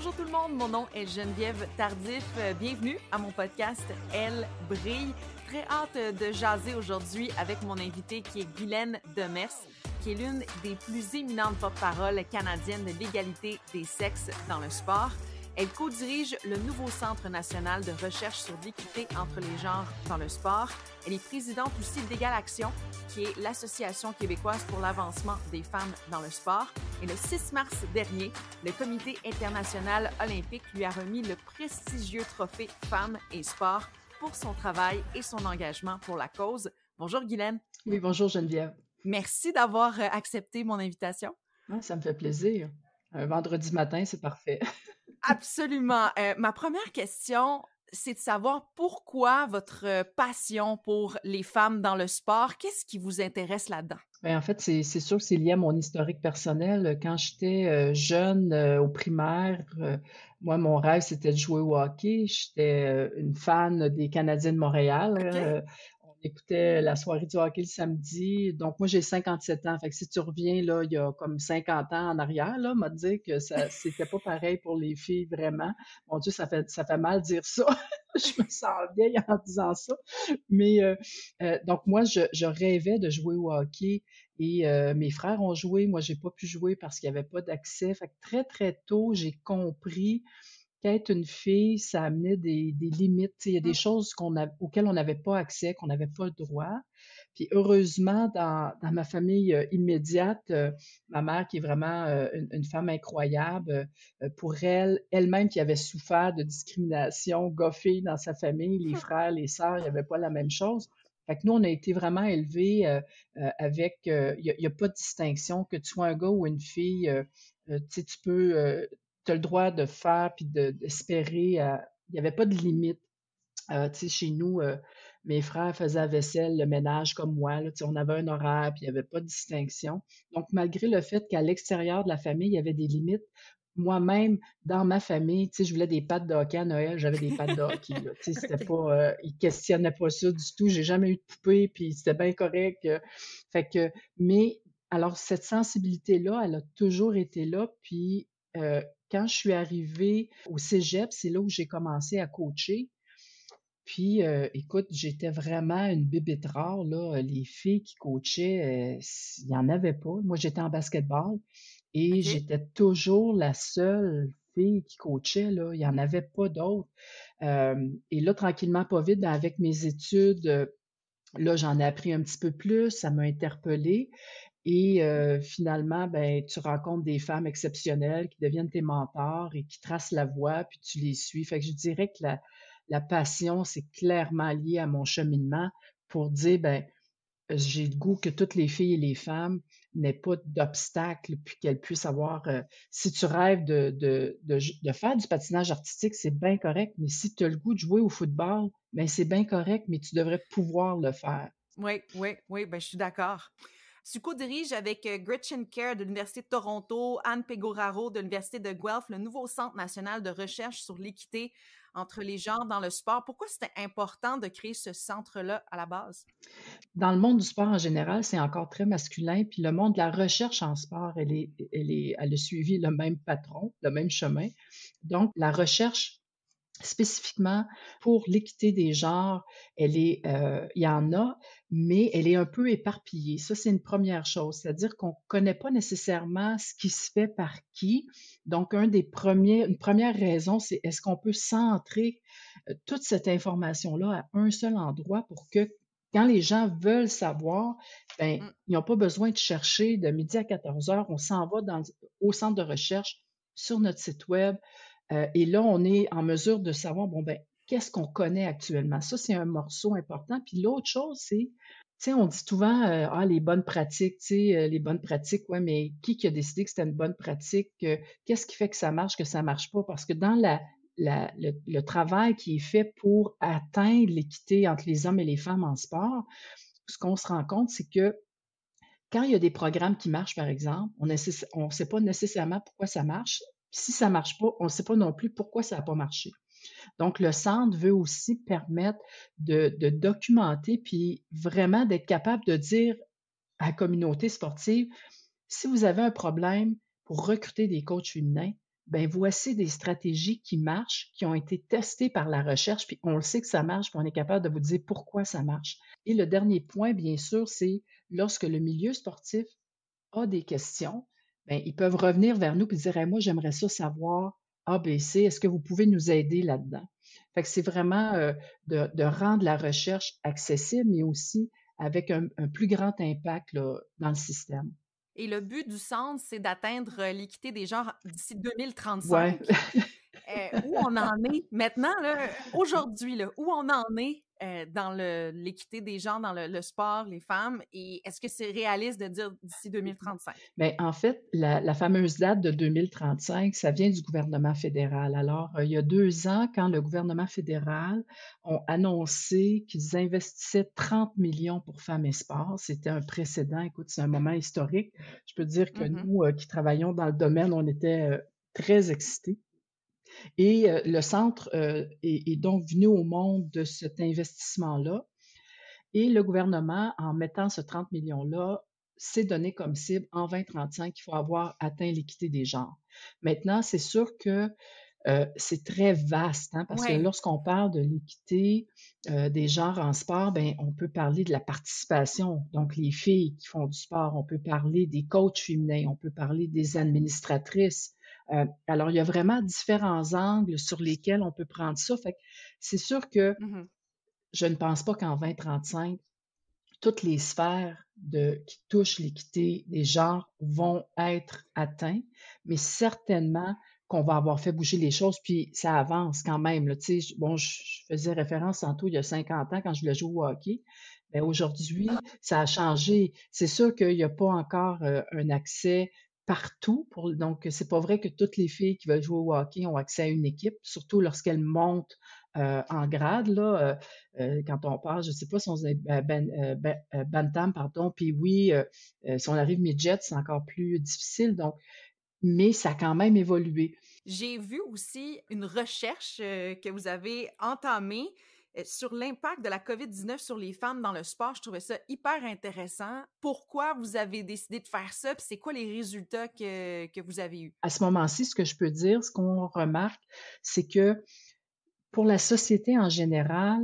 Bonjour tout le monde, mon nom est Geneviève Tardif. Bienvenue à mon podcast Elle brille. Très hâte de jaser aujourd'hui avec mon invitée qui est Guylaine Demers, qui est l'une des plus éminentes porte-parole canadiennes de l'égalité des sexes dans le sport. Elle co-dirige le nouveau Centre national de recherche sur l'équité entre les genres dans le sport. Elle est présidente aussi d'Égale Action, qui est l'Association québécoise pour l'avancement des femmes dans le sport. Et le 6 mars dernier, le Comité international olympique lui a remis le prestigieux trophée Femmes et Sport pour son travail et son engagement pour la cause. Bonjour Guylaine. Oui, bonjour Geneviève. Merci d'avoir accepté mon invitation. Ah, ça me fait plaisir. Un vendredi matin, c'est parfait. Absolument. Ma première question, c'est de savoir pourquoi votre passion pour les femmes dans le sport, qu'est-ce qui vous intéresse là-dedans? Bien, en fait, c'est sûr que c'est lié à mon historique personnel. Quand j'étais jeune, au primaire, moi, mon rêve, c'était de jouer au hockey. J'étais une fan des Canadiens de Montréal. OK. On écoutait la soirée du hockey le samedi. Donc, moi, j'ai 57 ans. Fait que si tu reviens, là, il y a comme 50 ans en arrière, là, m'a dit que c'était pas pareil pour les filles, vraiment. Mon Dieu, ça fait mal dire ça. Je me sens vieille en disant ça. Mais, donc, moi, je rêvais de jouer au hockey. Et mes frères ont joué, moi j'ai pas pu jouer parce qu'il y avait pas d'accès. Fait que très très tôt, j'ai compris qu'être une fille, ça amenait des limites. Tu sais, il y a des choses auxquelles on n'avait pas accès, qu'on n'avait pas le droit. Puis heureusement, dans ma famille immédiate, ma mère qui est vraiment une femme incroyable, pour elle, elle-même qui avait souffert de discrimination, goffée dans sa famille, les frères, les sœurs, il n'y avait pas la même chose. Fait que nous, on a été vraiment élevés avec, il y a pas de distinction, que tu sois un gars ou une fille, tu sais, tu as le droit de faire puis d'espérer. Il n'y avait pas de limite. Tu sais, chez nous, mes frères faisaient la vaisselle, le ménage comme moi. Là, tu sais, on avait un horaire puis il n'y avait pas de distinction. Donc, malgré le fait qu'à l'extérieur de la famille, il y avait des limites, moi-même, dans ma famille, tu sais, je voulais des pâtes de hockey à Noël, j'avais des pâtes de hockey, là. Tu sais, c'était pas, ils questionnaient pas ça du tout. J'ai jamais eu de poupée, puis c'était bien correct. Fait que, mais, alors, cette sensibilité-là, elle a toujours été là. Puis, quand je suis arrivée au cégep, c'est là où j'ai commencé à coacher. Puis, écoute, j'étais vraiment une bébête rare, là. Les filles qui coachaient, il n'y en avait pas. Moi, j'étais en basketball et OK. j'étais toujours la seule fille qui coachait, là. Il n'y en avait pas d'autres. Et là, tranquillement, pas vite, ben, avec mes études, là, j'en ai appris un petit peu plus, ça m'a interpellée. Et finalement, ben, tu rencontres des femmes exceptionnelles qui deviennent tes mentors et qui tracent la voie, puis tu les suis. Fait que je dirais que la passion, c'est clairement lié à mon cheminement pour dire, ben, j'ai le goût que toutes les filles et les femmes n'aient pas d'obstacles, puis qu'elles puissent avoir, si tu rêves de faire du patinage artistique, c'est bien correct, mais si tu as le goût de jouer au football, ben, c'est bien correct, mais tu devrais pouvoir le faire. Oui, ben, je suis d'accord. Tu co-diriges avec Gretchen Kerr de l'Université de Toronto, Anne Pegoraro de l'Université de Guelph, le nouveau Centre national de recherche sur l'équité entre les genres dans le sport. Pourquoi c'était important de créer ce centre-là à la base? Dans le monde du sport en général, c'est encore très masculin, puis le monde de la recherche en sport, elle a suivi le même patron, le même chemin. Donc, la recherche spécifiquement pour l'équité des genres, il y en a, mais elle est un peu éparpillée. Ça, c'est une première chose, c'est-à-dire qu'on ne connaît pas nécessairement ce qui se fait par qui. Donc, une première raison, c'est est-ce qu'on peut centrer toute cette information-là à un seul endroit pour que quand les gens veulent savoir, ben, Mm. ils n'ont pas besoin de chercher de midi à 14 heures. On s'en va au centre de recherche sur notre site web. Et là, on est en mesure de savoir, bon, ben, qu'est-ce qu'on connaît actuellement? Ça, c'est un morceau important. Puis l'autre chose, c'est, tu sais, on dit souvent, les bonnes pratiques, tu sais, les bonnes pratiques, ouais, mais qui a décidé que c'était une bonne pratique? Qu'est-ce qui fait que ça marche pas? Parce que dans le travail qui est fait pour atteindre l'équité entre les hommes et les femmes en sport, ce qu'on se rend compte, c'est que quand il y a des programmes qui marchent, par exemple, on ne sait pas nécessairement pourquoi ça marche. Si ça marche pas, on ne sait pas non plus pourquoi ça n'a pas marché. Donc, le centre veut aussi permettre de documenter, puis vraiment d'être capable de dire à la communauté sportive, si vous avez un problème pour recruter des coachs féminins, ben voici des stratégies qui marchent, qui ont été testées par la recherche, puis on le sait que ça marche, puis on est capable de vous dire pourquoi ça marche. Et le dernier point, bien sûr, c'est lorsque le milieu sportif a des questions, ben, ils peuvent revenir vers nous et dire hey, moi, j'aimerais ça savoir A, B, C, est-ce que vous pouvez nous aider là-dedans? Fait que c'est vraiment de rendre la recherche accessible, mais aussi avec un plus grand impact là, dans le système. Et le but du centre, c'est d'atteindre l'équité des genres d'ici 2035. Ouais. Où on en est maintenant, là, aujourd'hui, là, où on en est dans l'équité des genres dans le sport, les femmes, et est-ce que c'est réaliste de dire d'ici 2035? Mais en fait, la fameuse date de 2035, ça vient du gouvernement fédéral. Alors, il y a 2 ans, quand le gouvernement fédéral ont annoncé qu'ils investissaient 30 millions pour femmes et sport, c'était un précédent. Écoute, c'est un moment historique. Je peux dire que Mhm. nous, qui travaillons dans le domaine, on était très excités. Et le centre est donc venu au monde de cet investissement-là. Et le gouvernement, en mettant ce 30 millions-là, s'est donné comme cible en 2035 qu'il faut avoir atteint l'équité des genres. Maintenant, c'est sûr que c'est très vaste, hein, parce que Ouais. lorsqu'on parle de l'équité des genres en sport, ben, on peut parler de la participation, donc les filles qui font du sport, on peut parler des coachs féminins, on peut parler des administratrices. Alors, il y a vraiment différents angles sur lesquels on peut prendre ça. Fait que c'est sûr que Mhm. je ne pense pas qu'en 2035, toutes les sphères qui touchent l'équité des genres vont être atteintes, mais certainement qu'on va avoir fait bouger les choses, puis ça avance quand même. Là, bon, je faisais référence tantôt, il y a 50 ans, quand je voulais jouer au hockey. Mais aujourd'hui, ça a changé. C'est sûr qu'il n'y a pas encore un accès partout. Donc, c'est pas vrai que toutes les filles qui veulent jouer au hockey ont accès à une équipe, surtout lorsqu'elles montent en grade. Là, quand on parle, je ne sais pas si on est Bantam, pardon, puis oui, si on arrive midget, c'est encore plus difficile. Donc, mais ça a quand même évolué. J'ai vu aussi une recherche que vous avez entamée sur l'impact de la COVID-19 sur les femmes dans le sport. Je trouvais ça hyper intéressant. Pourquoi vous avez décidé de faire ça? Puis c'est quoi les résultats que vous avez eus? À ce moment-ci, ce que je peux dire, ce qu'on remarque, c'est que pour la société en général,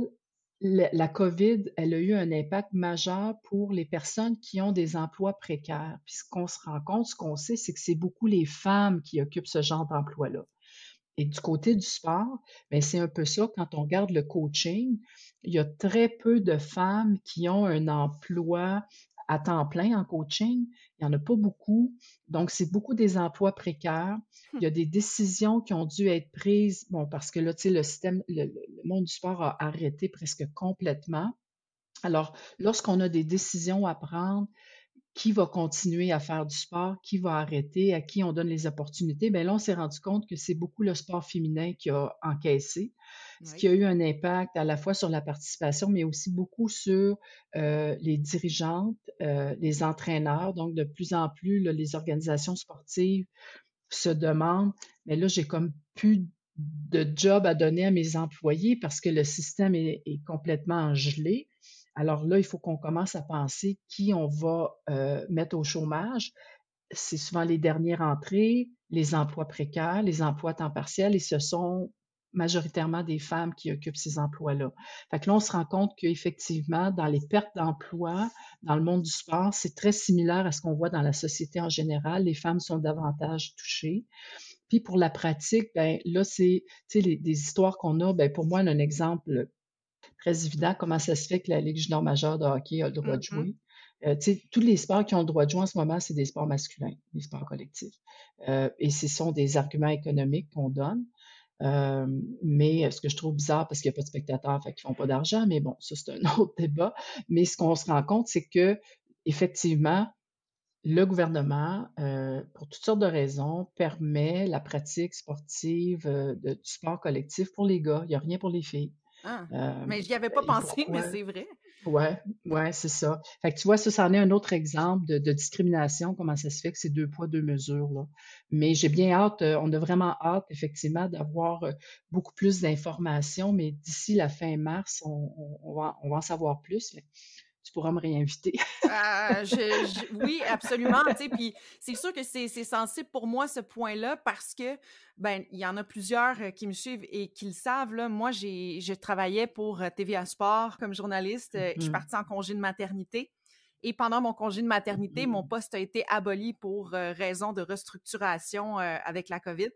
la COVID, elle a eu un impact majeur pour les personnes qui ont des emplois précaires. Puis ce qu'on se rend compte, ce qu'on sait, c'est que c'est beaucoup les femmes qui occupent ce genre d'emploi-là. Et du côté du sport, ben c'est un peu ça. Quand on regarde le coaching, il y a très peu de femmes qui ont un emploi à temps plein en coaching. Il n'y en a pas beaucoup. Donc, c'est beaucoup des emplois précaires. Il y a des décisions qui ont dû être prises, bon, parce que là, tu sais, le monde du sport a arrêté presque complètement. Alors, lorsqu'on a des décisions à prendre, qui va continuer à faire du sport, qui va arrêter, à qui on donne les opportunités, bien là, on s'est rendu compte que c'est beaucoup le sport féminin qui a encaissé, ce qui Oui. a eu un impact à la fois sur la participation, mais aussi beaucoup sur les dirigeantes, les entraîneurs. Donc, de plus en plus, là, les organisations sportives se demandent, mais là, j'ai comme plus de job à donner à mes employés parce que le système est complètement gelé. Alors là, il faut qu'on commence à penser qui on va mettre au chômage. C'est souvent les dernières entrées, les emplois précaires, les emplois à temps partiel, et ce sont majoritairement des femmes qui occupent ces emplois-là. Fait que là, on se rend compte qu'effectivement, dans les pertes d'emplois, dans le monde du sport, c'est très similaire à ce qu'on voit dans la société en général. Les femmes sont davantage touchées. Puis pour la pratique, ben là, c'est, tu sais, des histoires qu'on a, ben pour moi, on a un exemple très évident. Comment ça se fait que la Ligue junior majeure de hockey a le droit de Mhm. jouer? Tu sais, tous les sports qui ont le droit de jouer en ce moment, c'est des sports masculins, des sports collectifs. Et ce sont des arguments économiques qu'on donne. Mais ce que je trouve bizarre, parce qu'il n'y a pas de spectateurs, fait qu'ils font pas d'argent, mais bon, ça, c'est un autre débat. Mais ce qu'on se rend compte, c'est que effectivement, le gouvernement, pour toutes sortes de raisons, permet la pratique sportive du sport collectif pour les gars. Il n'y a rien pour les filles. Ah. Euh, Mais j'y avais pas et pensé, mais pourquoi? c'est vrai. Ouais, ouais, c'est ça. Fait que tu vois, ça, c'en est un autre exemple de discrimination, comment ça se fait que c'est deux poids, deux mesures, là. Mais j'ai bien hâte, on a vraiment hâte, effectivement, d'avoir beaucoup plus d'informations, mais d'ici la fin mars, on va en savoir plus. tu pourras me réinviter. Oui, absolument, tu sais, puis c'est sûr que c'est sensible pour moi ce point-là parce que, ben, il y en a plusieurs qui me suivent et qui le savent, là. Moi, je travaillais pour TVA Sport comme journaliste. Je suis Mhm, partie en congé de maternité et pendant mon congé de maternité, mon mhm. poste a été aboli pour raison de restructuration avec la COVID.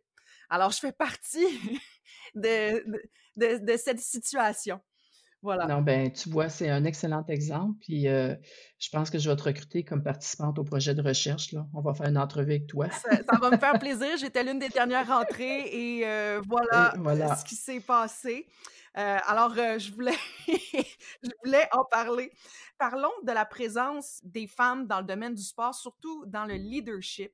Alors, je fais partie de, de cette situation. Voilà. Non, ben, tu vois, c'est un excellent exemple. Puis je pense que je vais te recruter comme participante au projet de recherche, là. On va faire une entrevue avec toi. Ça va me faire plaisir. J'étais l'une des dernières rentrées et Et voilà ce voilà. qui s'est passé. Alors, je voulais, je voulais en parler. Parlons de la présence des femmes dans le domaine du sport, surtout dans le leadership.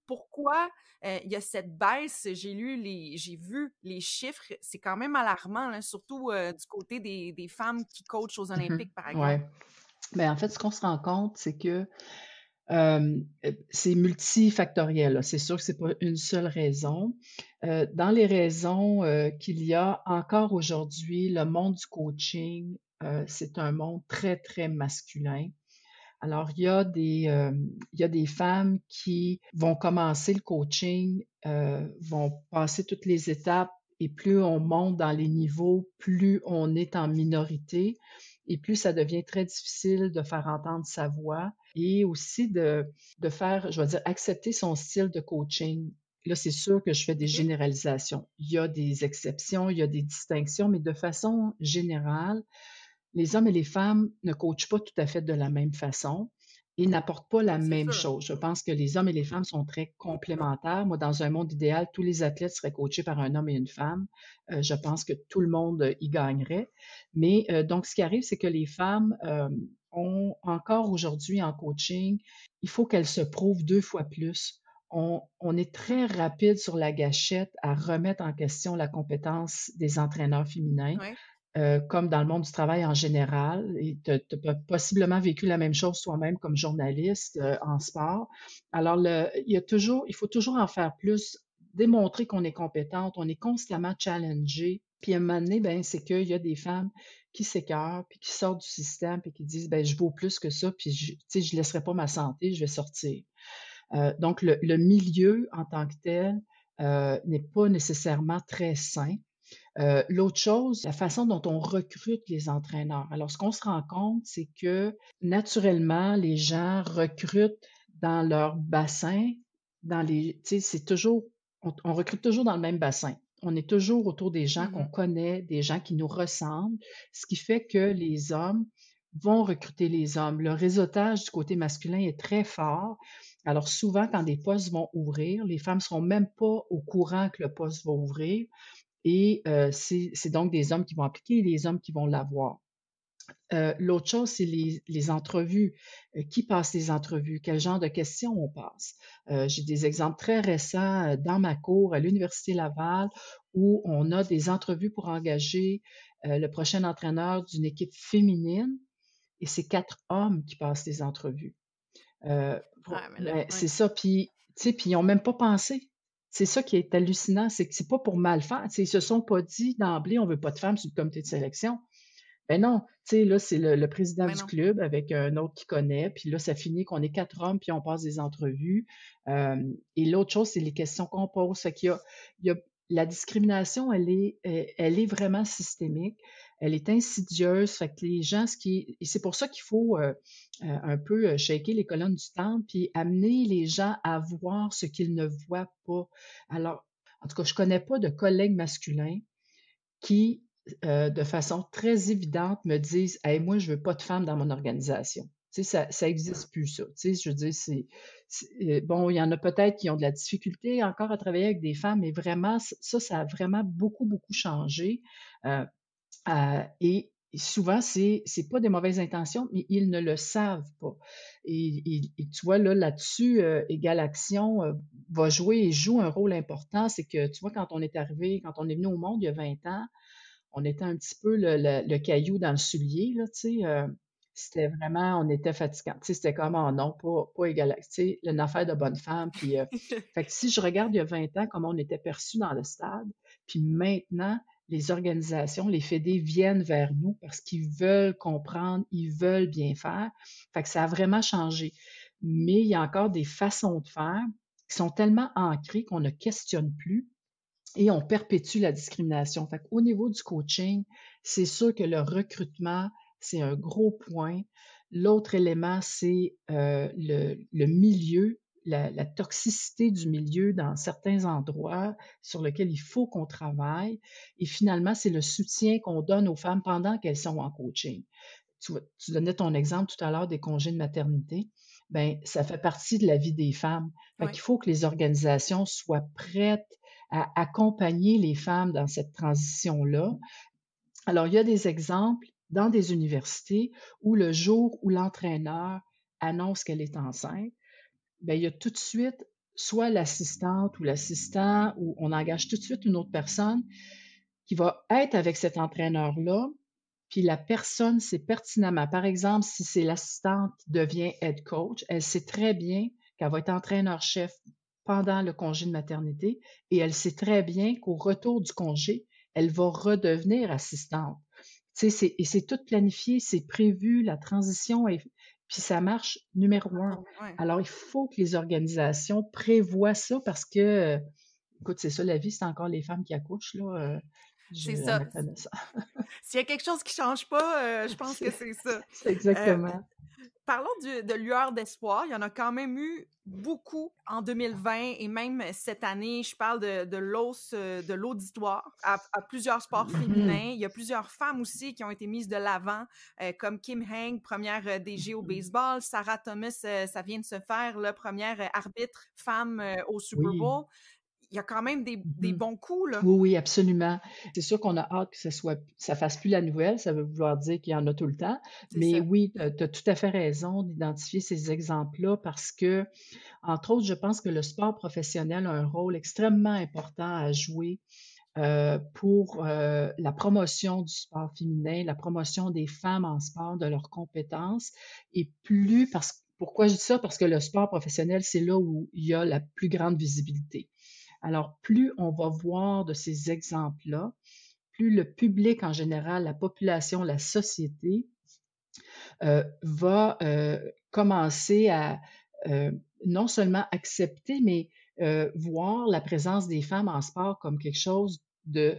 Pourquoi il y a cette baisse? J'ai vu les chiffres. C'est quand même alarmant, là, surtout du côté des femmes qui coachent aux Mhm. Olympiques, par exemple. Ouais. Ben, en fait, ce qu'on se rend compte, c'est que c'est multifactoriel, là. C'est sûr que c'est pas une seule raison. Dans les raisons, qu'il y a encore aujourd'hui, le monde du coaching, c'est un monde très, très masculin. Alors, il y a des femmes qui vont commencer le coaching, vont passer toutes les étapes et plus on monte dans les niveaux, plus on est en minorité et plus ça devient très difficile de faire entendre sa voix et aussi de faire, je vais dire, accepter son style de coaching. Là, c'est sûr que je fais des OK? généralisations. Il y a des exceptions, il y a des distinctions, mais de façon générale, les hommes et les femmes ne coachent pas tout à fait de la même façon et n'apportent pas la C'est même sûr. chose. Je pense que les hommes et les femmes sont très complémentaires. Moi, dans un monde idéal, tous les athlètes seraient coachés par un homme et une femme. Je pense que tout le monde y gagnerait. Mais donc, ce qui arrive, c'est que les femmes ont encore aujourd'hui en coaching, il faut qu'elles se prouvent 2 fois plus. On est très rapide sur la gâchette à remettre en question la compétence des entraîneurs féminins Oui. comme dans le monde du travail en général. Et tu as possiblement vécu la même chose toi-même comme journaliste en sport. Alors, il faut toujours en faire plus, démontrer qu'on est compétente, on est constamment challengé. Puis à un moment donné, ben, c'est qu'il y a des femmes qui s'écœurent, puis qui sortent du système, puis qui disent, ben, je vaux plus que ça, puis tu sais, je laisserai pas ma santé, je vais sortir. Donc, le milieu en tant que tel n'est pas nécessairement très sain. L'autre chose, la façon dont on recrute les entraîneurs. Alors, ce qu'on se rend compte, c'est que naturellement, les gens recrutent dans leur bassin, tu sais, c'est toujours, on recrute toujours dans le même bassin. On est toujours autour des gens qu'on Mhm. connaît, des gens qui nous ressemblent, ce qui fait que les hommes vont recruter les hommes. Le réseautage du côté masculin est très fort. Alors souvent, quand des postes vont ouvrir, les femmes ne seront même pas au courant que le poste va ouvrir. Et c'est donc des hommes qui vont appliquer et les hommes qui vont l'avoir. L'autre chose, c'est les entrevues. Qui passe les entrevues? Quel genre de questions on passe? J'ai des exemples très récents dans ma cour à l'Université Laval où on a des entrevues pour engager le prochain entraîneur d'une équipe féminine et c'est 4 hommes qui passent les entrevues. Ah, mais là, Ben, oui. c'est ça, puis tu sais, puis ils ont même pas pensé. C'est ça qui est hallucinant, c'est que c'est pas pour mal faire, tu sais, ils se sont pas dit d'emblée: «On veut pas de femmes sur le comité de sélection». Ben non, tu sais, là, c'est le président Mais du non. club avec un autre qui connaît, puis là, ça finit qu'on est 4 hommes, puis on passe des entrevues. Et l'autre chose, c'est les questions qu'on pose. Fait qu'il y a la discrimination, elle est vraiment systémique, elle est insidieuse. Fait que les gens, et c'est pour ça qu'il faut un peu shaker les colonnes du temple, puis amener les gens à voir ce qu'ils ne voient pas. Alors, en tout cas, je connais pas de collègues masculins qui, de façon très évidente, me disent: «Hey, moi, je veux pas de femmes dans mon organisation». Tu sais, ça existe plus ça. Tu sais, je veux dire, bon, il y en a peut-être qui ont de la difficulté encore à travailler avec des femmes, mais vraiment, ça a vraiment beaucoup, beaucoup changé. Heu, et souvent, c'est pas des mauvaises intentions, mais ils ne le savent pas. Et tu vois, là, là-dessus, Égal Action, va jouer et joue un rôle important. C'est que, tu vois, quand on est venu au monde il y a 20 ans, on était un petit peu le caillou dans le soulier, là, tu sais. C'était vraiment, on était fatigant. Tu sais, c'était comme, oh non, pas égal, tu sais, une affaire de bonne femme. Puis, fait que si je regarde il y a 20 ans comment on était perçu dans le stade, puis maintenant, les organisations, les fédés viennent vers nous parce qu'ils veulent comprendre, ils veulent bien faire. Fait que ça a vraiment changé. Mais il y a encore des façons de faire qui sont tellement ancrées qu'on ne questionne plus et on perpétue la discrimination. Fait qu'au niveau du coaching, c'est sûr que le recrutement, c'est un gros point. L'autre élément, c'est le milieu, la toxicité du milieu dans certains endroits sur lesquels il faut qu'on travaille. Et finalement, c'est le soutien qu'on donne aux femmes pendant qu'elles sont en coaching. Tu donnais ton exemple tout à l'heure des congés de maternité. Ben, ça fait partie de la vie des femmes. Fait Oui. qu'il faut que les organisations soient prêtes à accompagner les femmes dans cette transition-là. Alors, il y a des exemples dans des universités où le jour où l'entraîneur annonce qu'elle est enceinte, bien, il y a tout de suite soit l'assistante ou l'assistant, ou on engage tout de suite une autre personne qui va être avec cet entraîneur-là, puis la personne sait pertinemment. Par exemple, si c'est l'assistante qui devient head coach, elle sait très bien qu'elle va être entraîneur-chef pendant le congé de maternité et elle sait très bien qu'au retour du congé, elle va redevenir assistante. Tu sais, et c'est tout planifié, c'est prévu, la transition, puis ça marche numéro un. Ouais. Alors, il faut que les organisations prévoient ça parce que, écoute, c'est ça la vie, c'est encore les femmes qui accouchent, là, C'est à ça. ma connaissance. S'il y a quelque chose qui change pas, je pense que C'est c'est ça. c'est exactement. Parlons de lueurs d'espoir. Il y en a quand même eu beaucoup en 2020 et même cette année. Je parle de l'hausse de l'auditoire à plusieurs sports Mhm. féminins. Il y a plusieurs femmes aussi qui ont été mises de l'avant, comme Kim Heng, première DG au Mhm. baseball. Sarah Thomas, ça vient de se faire, la première arbitre femme au Super Oui. Bowl. Il y a quand même des Mhm. bons coups, là. Oui, oui, absolument. C'est sûr qu'on a hâte que ça fasse plus la nouvelle. Ça veut vouloir dire qu'il y en a tout le temps. C'est Mais ça. oui, tu as tout à fait raison d'identifier ces exemples-là parce que, entre autres, je pense que le sport professionnel a un rôle extrêmement important à jouer pour la promotion du sport féminin, la promotion des femmes en sport, de leurs compétences. Et pourquoi je dis ça? Parce que le sport professionnel, c'est là où il y a la plus grande visibilité. Alors, plus on va voir de ces exemples-là, plus le public en général, la population, la société va commencer à non seulement accepter, mais voir la présence des femmes en sport comme quelque chose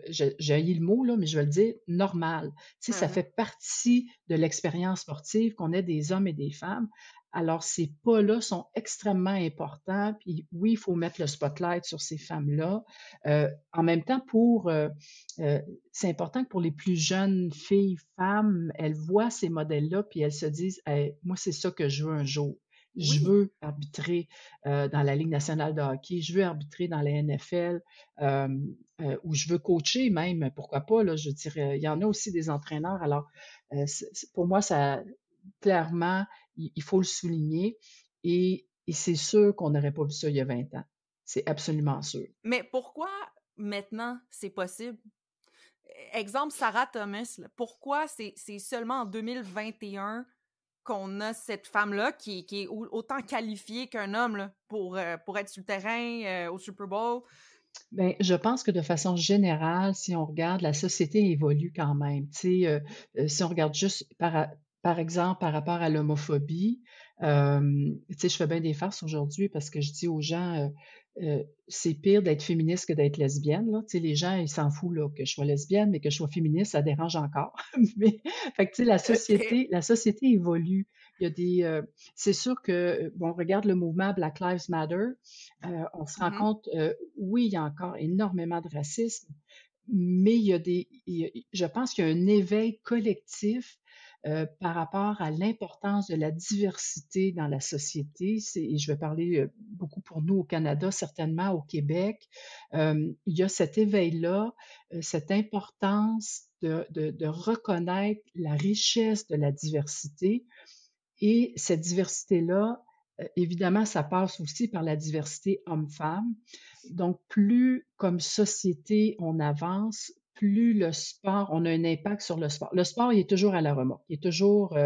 j'ai le mot, là, mais je vais le dire, normal. Tu sais, ça Mhm. fait partie de l'expérience sportive qu'on ait des hommes et des femmes. Alors, ces pas-là sont extrêmement importants. Puis oui, il faut mettre le spotlight sur ces femmes-là. En même temps, euh, c'est important que pour les plus jeunes filles, femmes, elles voient ces modèles-là, puis elles se disent, hey, moi, c'est ça que je veux un jour. Je Oui. veux arbitrer dans la Ligue nationale de hockey, je veux arbitrer dans la NFL, ou je veux coacher même, pourquoi pas, là, je dirais, il y en a aussi des entraîneurs. Alors, pour moi, ça, clairement, il faut le souligner. Et c'est sûr qu'on n'aurait pas vu ça il y a 20 ans. C'est absolument sûr. Mais pourquoi maintenant c'est possible? Exemple, Sarah Thomas, là, pourquoi c'est seulement en 2021 qu'on a cette femme-là qui est autant qualifiée qu'un homme là, pour être sur le terrain au Super Bowl? Ben, je pense que de façon générale, si on regarde, la société évolue quand même. Tu sais, si on regarde juste par exemple par rapport à l'homophobie, tu sais, je fais bien des farces aujourd'hui parce que je dis aux gens, c'est pire d'être féministe que d'être lesbienne, là. Tu sais, les gens, ils s'en foutent, là, que je sois lesbienne, mais que je sois féministe, ça dérange encore. Mais, fait que, tu sais, OK. la société évolue. Il y a c'est sûr que, bon, on regarde le mouvement Black Lives Matter, on se rend Mhm. compte, oui, il y a encore énormément de racisme, mais je pense qu'il y a un éveil collectif par rapport à l'importance de la diversité dans la société. Et je vais parler beaucoup pour nous au Canada, certainement au Québec. Il y a cet éveil-là, cette importance de reconnaître la richesse de la diversité. Et cette diversité-là, évidemment, ça passe aussi par la diversité homme-femme. Donc, plus comme société on avance, plus le sport, on a un impact sur le sport. Le sport, il est toujours à la remorque. Il est toujours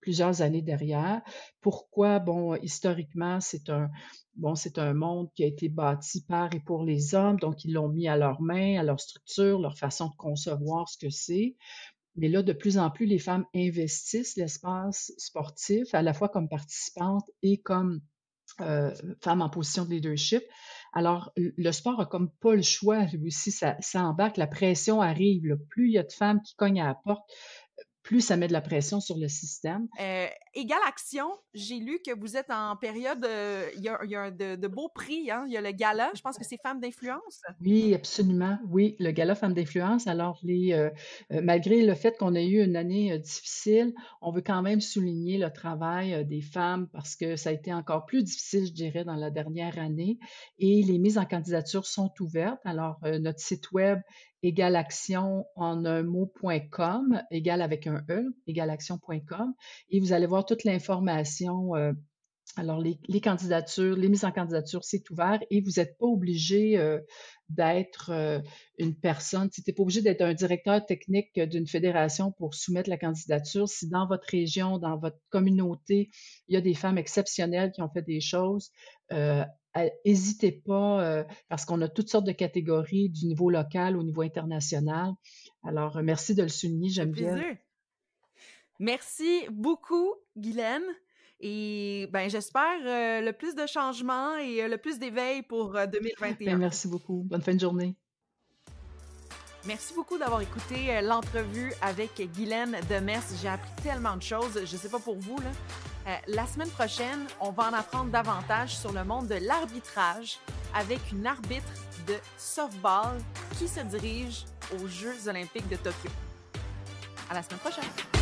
plusieurs années derrière. Pourquoi? Bon, historiquement, c'est un monde qui a été bâti par et pour les hommes, donc ils l'ont mis à leurs mains, à leur structure, leur façon de concevoir ce que c'est. Mais là, de plus en plus, les femmes investissent l'espace sportif, à la fois comme participantes et comme femmes en position de leadership. Alors, le sport a comme pas le choix, lui aussi, ça embarque, la pression arrive, là. Plus il y a de femmes qui cognent à la porte, plus ça met de la pression sur le système. Égale Action, j'ai lu que vous êtes en période, il y a de beaux prix, hein? Il y a le gala, je pense que c'est Femmes d'influence. Oui, absolument. Oui, le gala Femmes d'influence. Alors, malgré le fait qu'on a eu une année difficile, on veut quand même souligner le travail des femmes parce que ça a été encore plus difficile, je dirais, dans la dernière année. Et les mises en candidature sont ouvertes. Alors, notre site web égalaction en un mot.com, égal avec un E, égalaction.com. Et vous allez voir toute l'information. Alors, les candidatures, les mises en candidature, c'est ouvert et vous n'êtes pas obligé d'être une personne, tu n'es pas obligé d'être un directeur technique d'une fédération pour soumettre la candidature. Si dans votre région, dans votre communauté, il y a des femmes exceptionnelles qui ont fait des choses, n'hésitez pas parce qu'on a toutes sortes de catégories du niveau local au niveau international. Alors, merci de le souligner, Geneviève. Merci beaucoup, Guylaine. Et ben, j'espère le plus de changements et le plus d'éveil pour 2021. Merci beaucoup. Bonne fin de journée. Merci beaucoup d'avoir écouté l'entrevue avec Guylaine Demers. J'ai appris tellement de choses. Je ne sais pas pour vous, là. La semaine prochaine, on va en apprendre davantage sur le monde de l'arbitrage avec une arbitre de softball qui se dirige aux Jeux olympiques de Tokyo. À la semaine prochaine!